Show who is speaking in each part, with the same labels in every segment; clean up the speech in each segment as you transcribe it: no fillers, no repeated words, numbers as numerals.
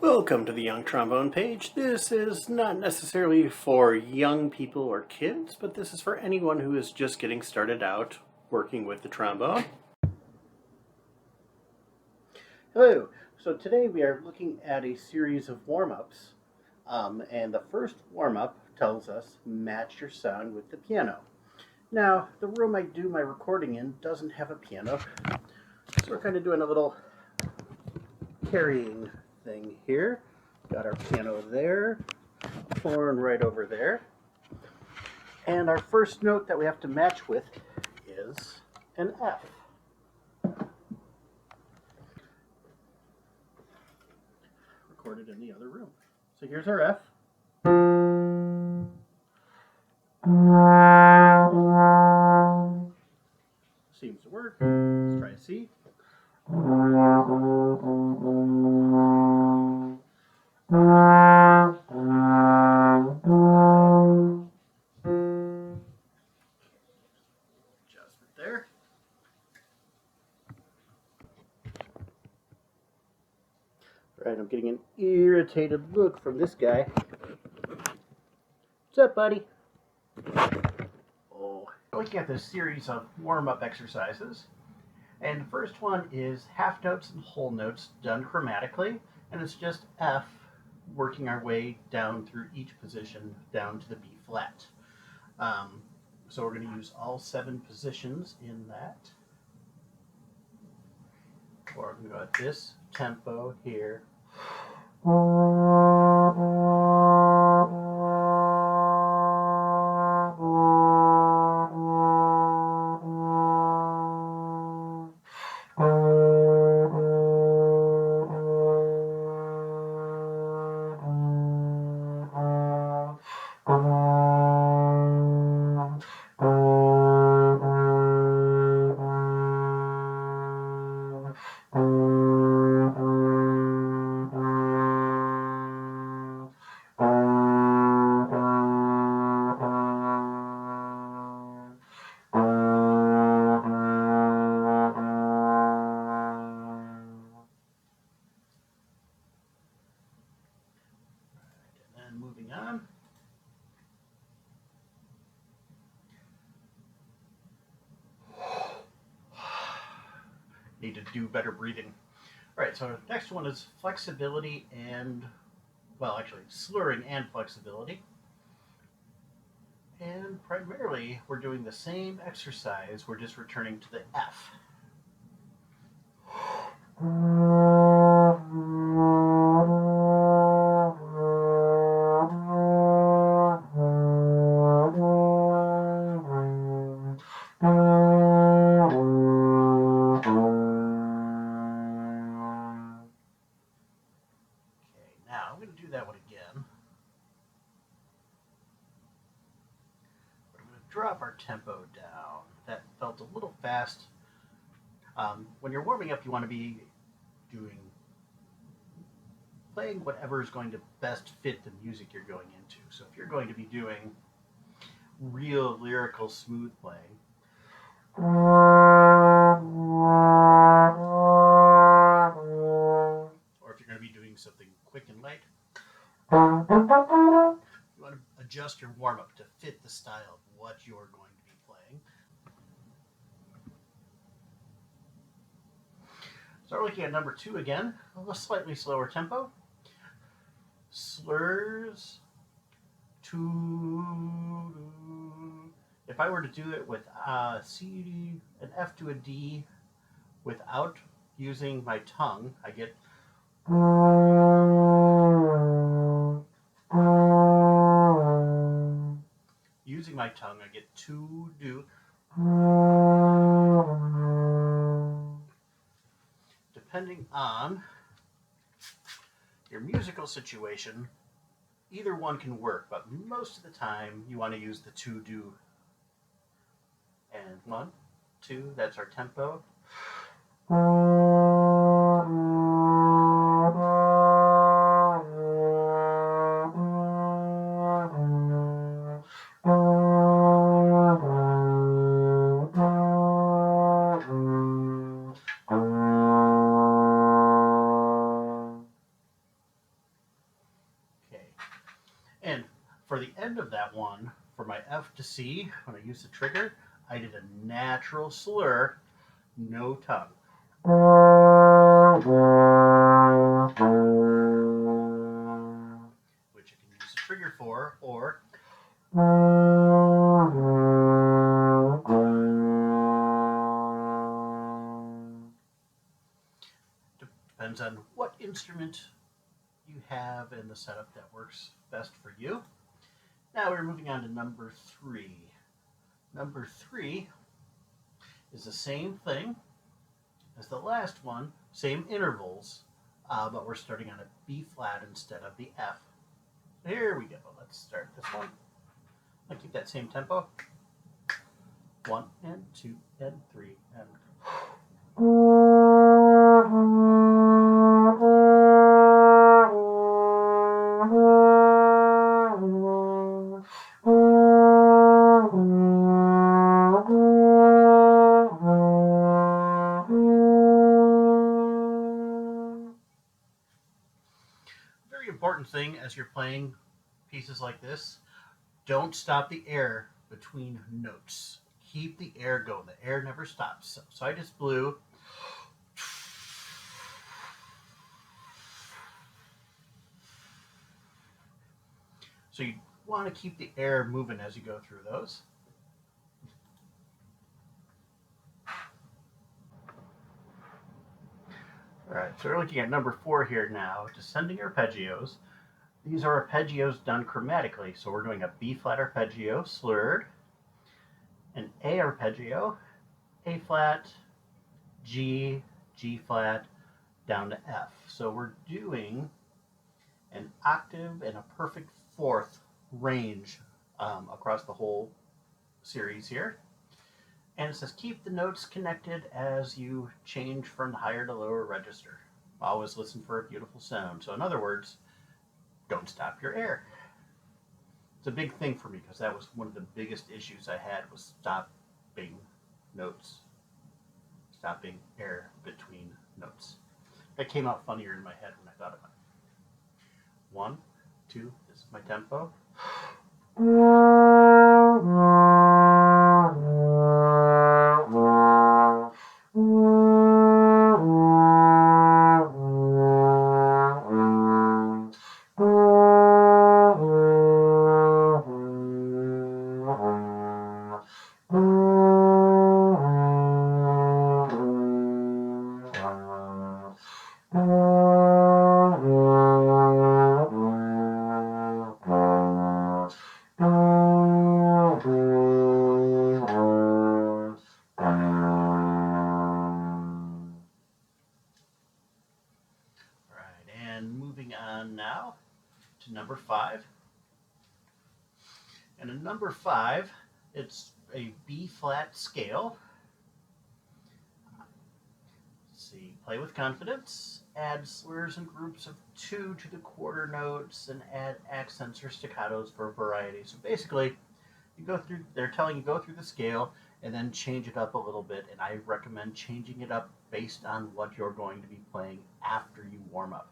Speaker 1: Welcome to the Young Trombone page. This is not necessarily for young people or kids, but this is for anyone who is just getting started out working with the trombone. Hello, so today we are looking at a series of warm-ups, and the first warm-up tells us match your sound with the piano. Now, the room I do my recording in doesn't have a piano, so we're kind of doing a little carrying thing here. Got our piano there, horn right over there. And our first note that we have to match with is an F. Recorded in the other room. So here's our F. Seems to work. Let's try a C. Adjustment there. Alright, I'm getting an irritated look from this guy. What's up, buddy? Oh, looking at this series of warm-up exercises. And the first one is half notes and whole notes done chromatically, and it's just F working our way down through each position down to the B flat. So we're going to use all 7 positions in that. Or we're going to go at this tempo here. Moving on. Need to do better breathing. All right, so next one is flexibility and, well, actually, slurring and flexibility. And primarily, we're doing the same exercise. We're just returning to the F. Now, I'm going to do that one again. But I'm going to drop our tempo down. That felt a little fast. When you're warming up, you want to be playing whatever is going to best fit the music you're going into. So if you're going to be doing real lyrical smooth playing, or if you're going to be doing something quick and light, you want to adjust your warm-up to fit the style of what you're going to be playing. So we're looking at number 2 again, a slightly slower tempo. Slurs, to. If I were to do it with C, an F to a D, without using my tongue, I get. Using my tongue, I get to do. Depending on your musical situation, either one can work, but most of the time you want to use the to do. And 1, 2, that's our tempo. For the end of that one, for my F to C, when I used the trigger, I did a natural slur, no tongue. Which you can use the trigger for, or depends on what instrument you have and the setup that works best for you. Now we're moving on to number 3. Number 3 is the same thing as the last one, same intervals, but we're starting on a B flat instead of the F. Here we go. Let's start this one. I'll keep that same tempo. 1 and 2 and 3 and very important thing as you're playing pieces like this, don't stop the air between notes. Keep the air going. The air never stops. So I just blew. So you want to keep the air moving as you go through those. All right, so we're looking at number 4 here now, descending arpeggios. These are arpeggios done chromatically. So we're doing a B flat arpeggio, slurred, an A arpeggio, A flat, G, G flat, down to F. So we're doing an octave and a perfect fourth range across the whole series here. And it says keep the notes connected as you change from the higher to lower register. Always listen for a beautiful sound. So in other words, don't stop your air. It's a big thing for me because that was one of the biggest issues I had, was stopping notes, stopping air between notes. That came out funnier in my head when I thought about it. 1, 2, this is my tempo. Now to number 5. And in number 5, it's a B flat scale. Let's see, play with confidence, add slurs and groups of 2 to the quarter notes, and add accents or staccatos for variety. So basically, you go through, they're telling you go through the scale and then change it up a little bit, and I recommend changing it up based on what you're going to be playing after you warm up.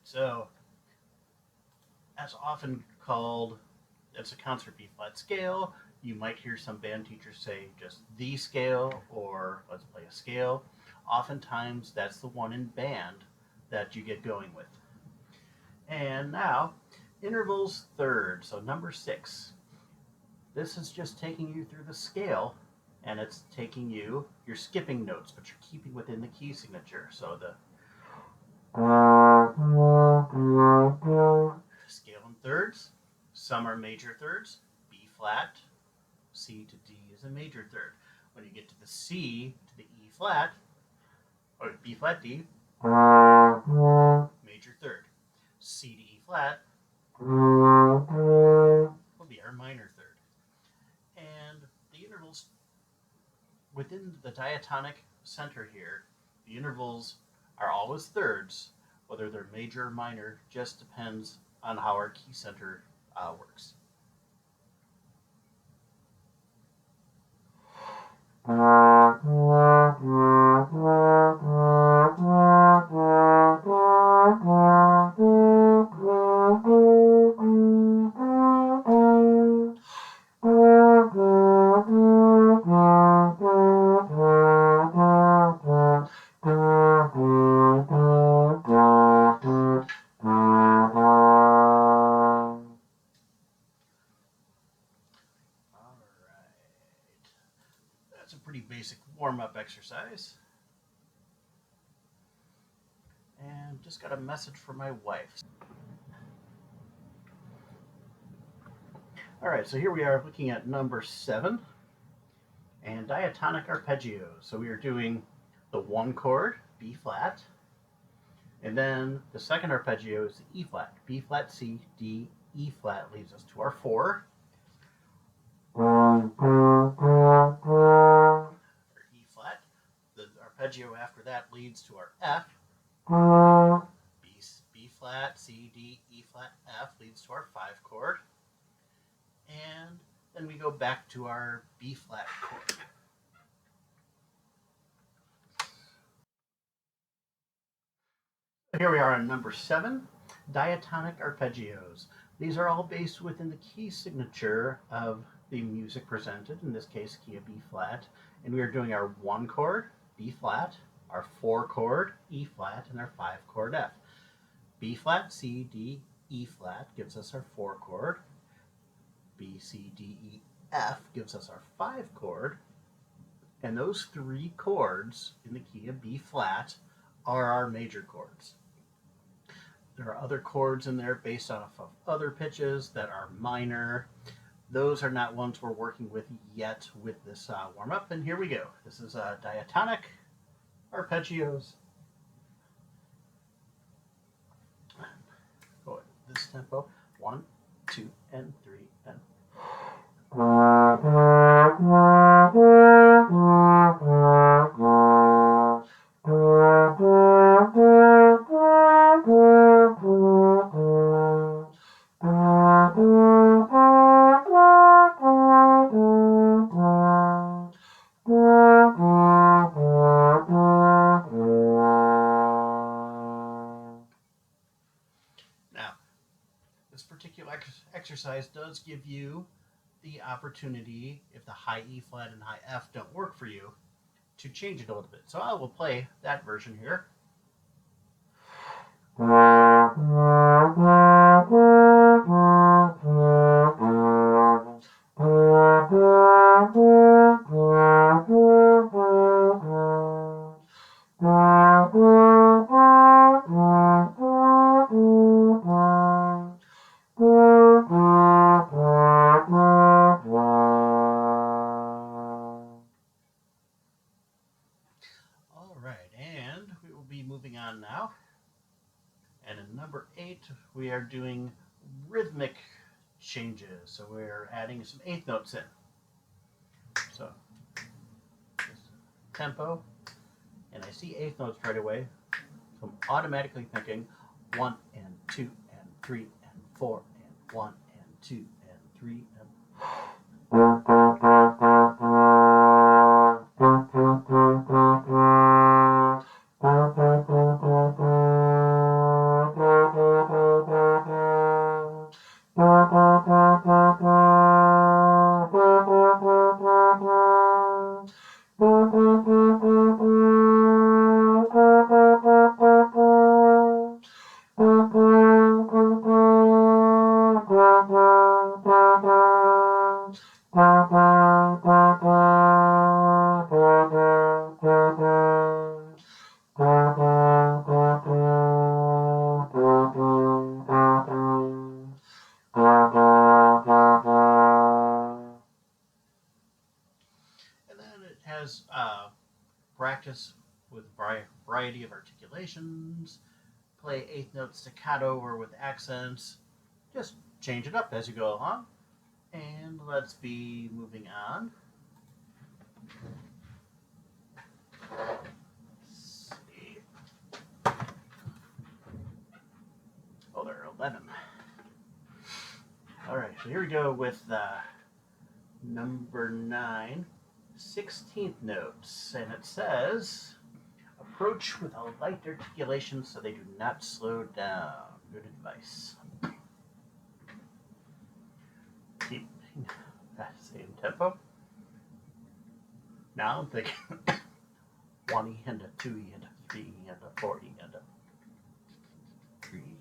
Speaker 1: So, that's often called, it's a concert B flat scale. You might hear some band teachers say just the scale or let's play a scale. Oftentimes that's the one in band that you get going with. And now, intervals third, so number 6. This is just taking you through the scale, and it's taking you, you're skipping notes, but you're keeping within the key signature. So the scale in thirds, some are major thirds, B flat, C to D is a major third. When you get to the C to the E flat, or B flat D, major third. C to E flat will be our minor third. And the intervals within the diatonic center here. The intervals are always thirds. Whether they're major or minor just depends on how our key center works. That's a pretty basic warm-up exercise. And just got a message from my wife. All right, so here we are looking at number 7 and diatonic arpeggios. So we are doing the 1 chord, B flat, and then the second arpeggio is the E flat. B flat, C, D, E flat leads us to our 4. Or E flat. The arpeggio after that leads to our F. B flat, C, D, E flat, F leads to our 5 chord. And then we go back to our B flat chord. Here we are on number 7, diatonic arpeggios. These are all based within the key signature of the music presented, in this case key of B flat. And we are doing our 1 chord, B flat, our 4 chord, E flat, and our 5 chord, F. B flat, C, D, E flat gives us our 4 chord. B, C, D, E, F gives us our 5 chord. And those 3 chords in the key of B flat are our major chords. There are other chords in there based off of other pitches that are minor. Those are not ones we're working with yet with this warm-up. And here we go. This is diatonic arpeggios. Go at this tempo. 1, 2, and 3, and now, this particular exercise does give you the opportunity, if the high E flat and high F don't work for you, to change it a little bit. So I will play that version here. All right, and we will be moving on now. And in number 8, we are doing rhythmic changes. So we're adding some 8th notes in. So tempo, and I see 8th notes right away. So I'm automatically thinking 1 and 2 and 3 and 4 and 1 and 2 and 3 and has practice with a variety of articulations, play 8th notes staccato or with accents, just change it up as you go along. And let's be moving on. go with number 9, 16th notes, and it says, approach with a light articulation so they do not slow down. Good advice. Keep that same tempo. Now I'm thinking 1E and a 2E and a 3E and a 4E and a 3E.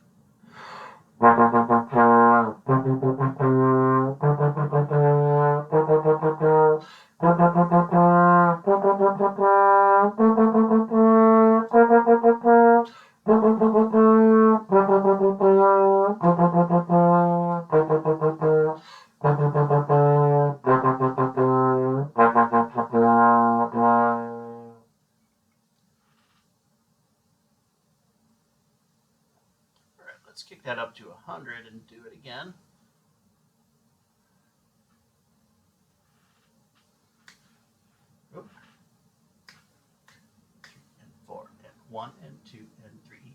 Speaker 1: Let's kick that up to 100 and do it again. Oop. 3 and 4 and 1 and 2 and 3 and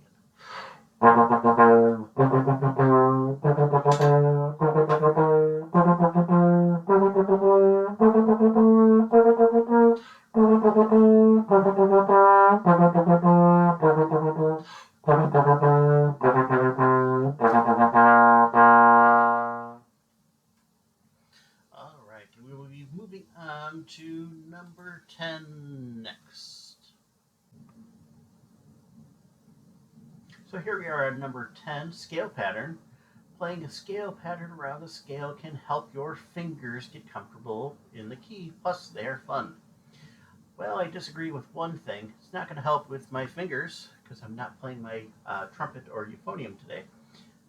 Speaker 1: Alright, we will be moving on to number 10 next. So here we are at number 10, scale pattern. Playing a scale pattern around the scale can help your fingers get comfortable in the key, plus they're fun. Well, I disagree with one thing. It's not going to help with my fingers, because I'm not playing my trumpet or euphonium today.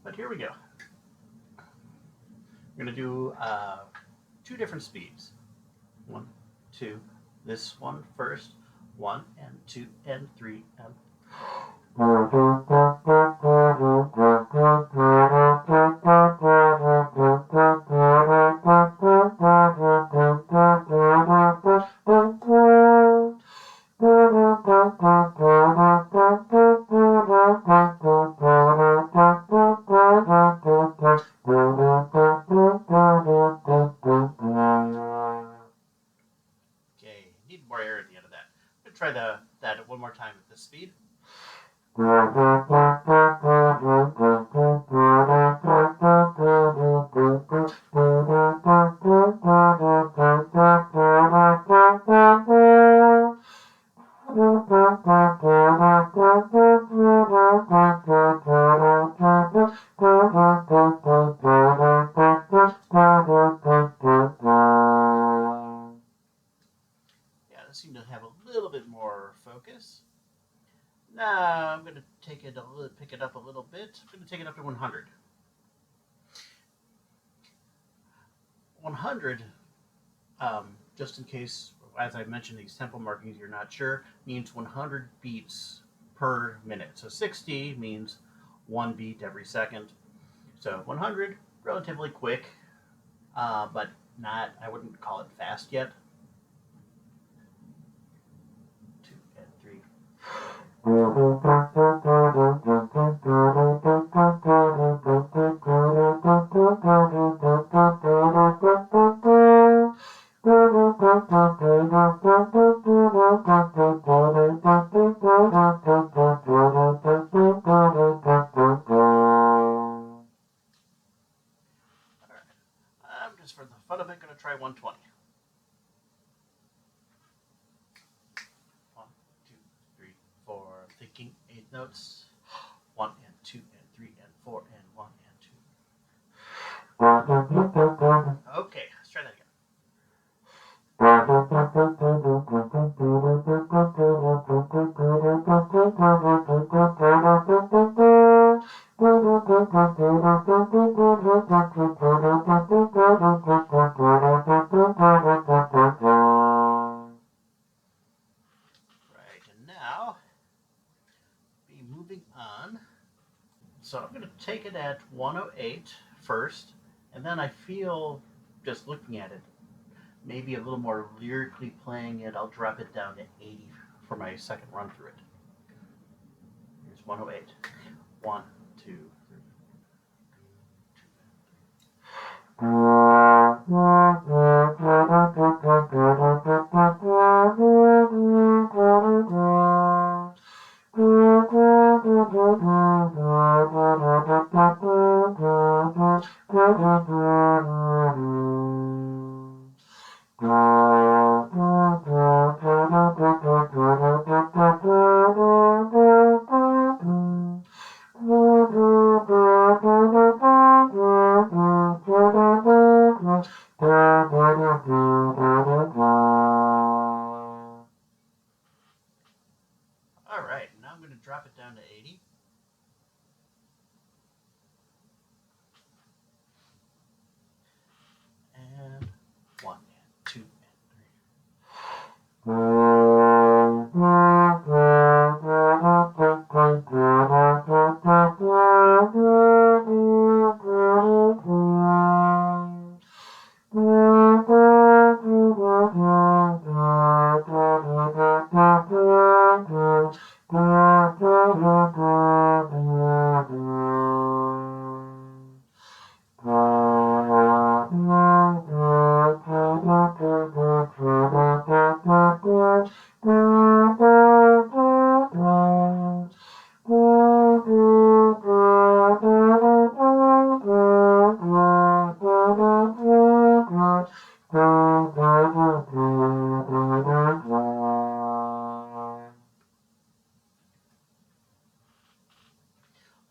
Speaker 1: But here we go. We're going to do 2 different speeds. 1, 2, this one first, 1 and 2 and 3 and... Okay, need more air at the end of that. I'm going to try that one more time at this speed. Yeah, this seemed to have a little bit more focus. Now I'm going to pick it up a little bit. I'm going to take it up to 100. 100, just in case, as I mentioned, these tempo markings, you're not sure, means 100 beats per minute. So 60 means 1 beat every second. So 100, relatively quick, but not, I wouldn't call it fast yet. 2 and 3. I'm just for the fun of it going to try 120. 1, 2, 3, 4. I'm thinking 8 notes. 1 and 2 and 3 and 4 and 1 and 2. Okay, let's try that again. Right, and now, be moving on. So I'm going to take it at 108 first, and then I feel, just looking at it, maybe a little more lyrically playing it, I'll drop it down to 80 for my second run through it. Here's 108. 1, 2, 3. Alright, now I'm going to drop it down to 80. And 1, and 2, and 3.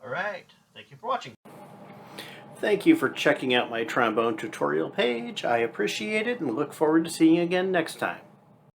Speaker 1: Alright, thank you for watching. Thank you for checking out my trombone tutorial page. I appreciate it and look forward to seeing you again next time.